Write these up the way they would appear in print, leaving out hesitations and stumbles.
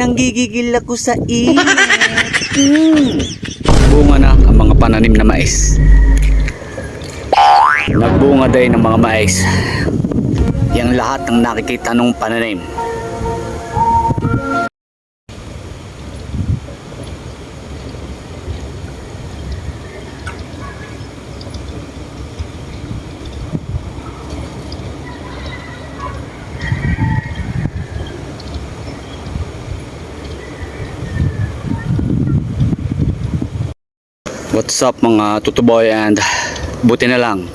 Nanggigigil ako sa init. Bunga na ang mga pananim na mais. Nagbunga din ng mga mais. Yang lahat ng nakikita nung pananim. What's up mga tutuboy, and buti na lang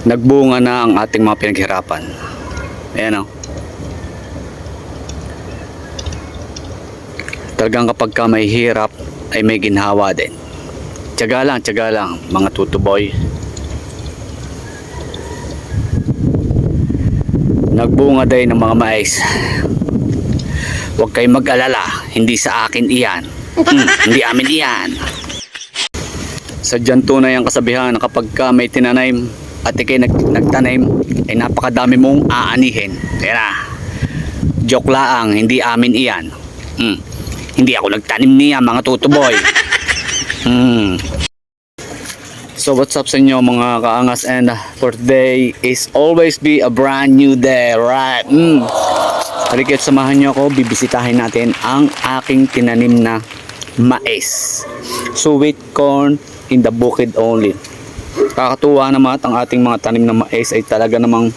nagbunga na ang ating mga pinaghirapan. Ayan o. Talagang kapag ka may hirap ay may ginhawa din. Tiyaga lang mga tutuboy. Nagbunga din ng mga mais. Huwag kayong mag-alala, hindi sa akin iyan. Hindi amin iyan. Sadyang tunay ang kasabihan na kapag ka may tinanim at ikay nagtanim ay napakadami mong aanihin. Kaya na, joke lang, hindi amin iyan. Hindi ako nagtanim niya mga tutuboy. So what's up sa inyo mga kaangas, and for today is always be a brand new day, right? Halika't samahan nyo ako, bibisitahin natin ang aking tinanim na mais. Sweet corn in the bukid only. Kakatuwa naman ang ating mga tanim na mais ay talaga namang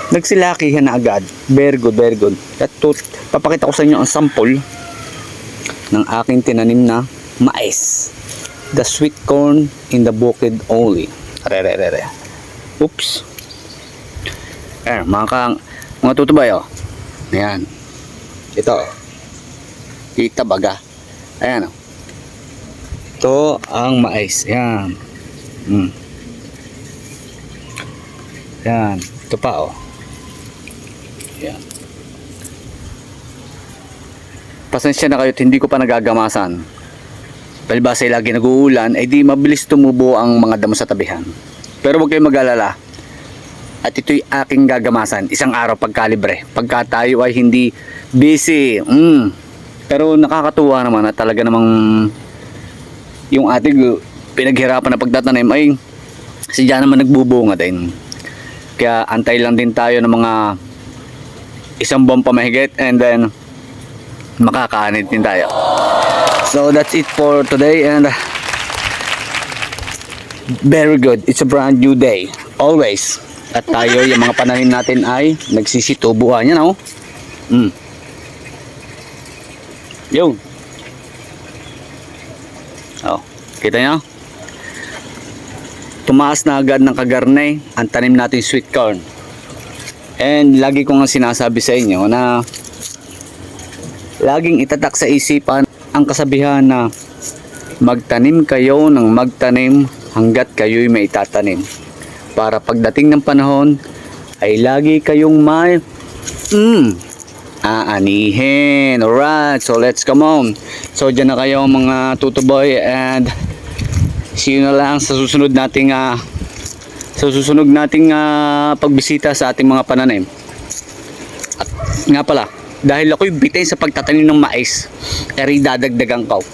nagsilakihan na agad. Very good, very good. At papakita ko sa inyo ang sample ng aking tinanim na mais. The sweet corn in the bukid only. Oops. Ayan, mga tutubay oh. Ayan. Ito. Kita baga. Ayan oh. Ito ang mais. Ayan. Ayan. Ito pa oh. Ayan. Pasensya na kayo, hindi ko pa nagagamasan. Palibasa ay lagi nag-uulan, ay di mabilis tumubo ang mga damo sa tabihan. Pero huwag kayong mag-alala. At ito'y aking gagamasan. Isang araw pagkalibre. Pagka tayo ay hindi busy. Pero nakakatuwa naman at talaga namang yung ating pinaghirapan na pagtatanim ay sadya naman nagbubunga din. Kaya antay lang din tayo ng mga isang buwan pa mahigit, and then makakaanit din tayo. So that's it for today, and very good. It's a brand new day. Always. At tayo, yung mga pananim natin ay nagsisitubuhan. Yan o. Yun. Oh, kita nyo? Tumaas na agad ng kagarne ang tanim natin sweet corn. And lagi ko nga sinasabi sa inyo na laging itatak sa isipan ang kasabihan na magtanim kayo ng magtanim hanggat kayo'y may tatanim. Para pagdating ng panahon ay lagi kayong may aanihin. Alright, so let's come on. So dyan na kayo mga tutuboy, and see you na lang sa susunod nating pagbisita sa ating mga pananim. At nga pala, dahil ako'y bitin sa pagtatanim ng mais, kaya dadagdagan ko.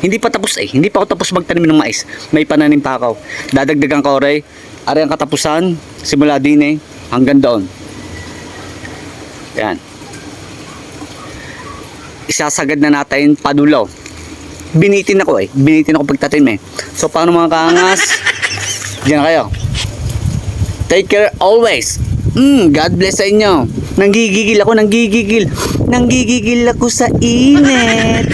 Hindi pa tapos hindi pa ako tapos magtanim ng mais. May pananim pa ako. Dadagdagan ko rin. Ari ang katapusan, simula din hanggang doon. Yan. Isasagad na natin padulo. Binitin ako Binitin ako pagtatanim So paano mga kaangas? Diyan na kayo. Take care always. God bless sa inyo. Nanggigigil ako sa init.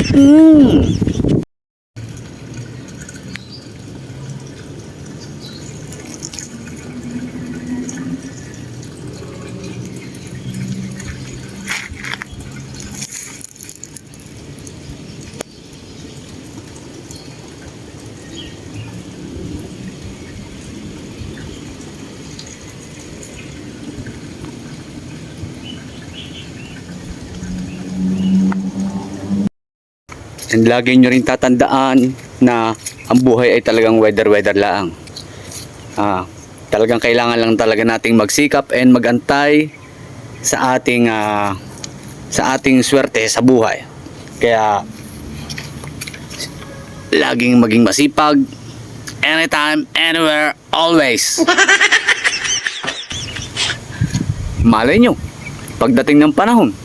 And lagi nyo rin tatandaan na ang buhay ay talagang weather lang. Talagang kailangan lang talaga nating magsikap and magantay sa ating sa ating swerte sa buhay. Kaya laging maging masipag, anytime, anywhere, always. Malay nyo, pagdating ng panahon,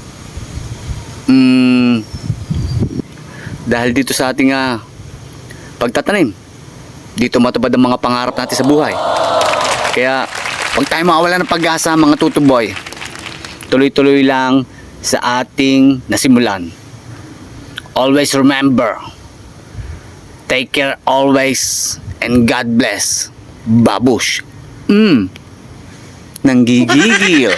dahil dito sa ating pagtatanim, dito matupad ang mga pangarap natin sa buhay. Kaya huwag tayo mawala ng pag-asa, mga tutuboy. Tuloy-tuloy lang sa ating nasimulan. Always remember, take care always, and God bless. Babush. Nanggigigil.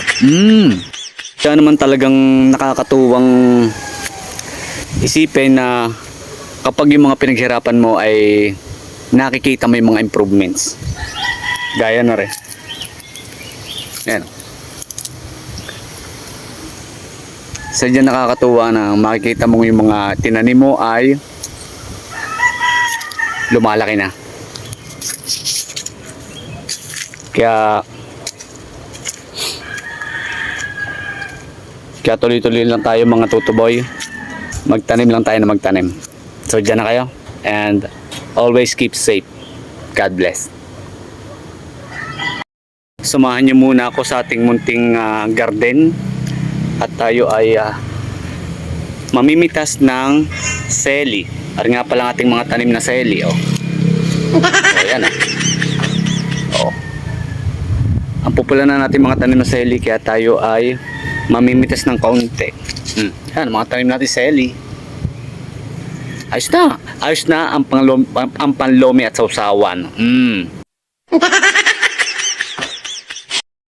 Kaya naman talagang nakakatuwang isipin na kapag yung mga pinaghirapan mo ay nakikita mo yung mga improvements. Gaya na rin. Yan. Sadya nakakatuwa na makikita mo yung mga tinanim mo ay lumalaki na. Kaya tuloy-tuloy lang tayo mga tutuboy. Magtanim lang tayo na magtanim. So dyan na kayo. And always keep safe. God bless. Samahan niyo muna ako sa ating munting garden. At tayo ay mamimitas ng seli. Ari nga pala ating mga tanim na seli. Oh. So yan Oh. Ang popular na natin mga tanim na seli, kaya tayo ay mamimitas ng kaunti. Yan, mga tanim natin seli. Ayos na ang panlomi at sausawan.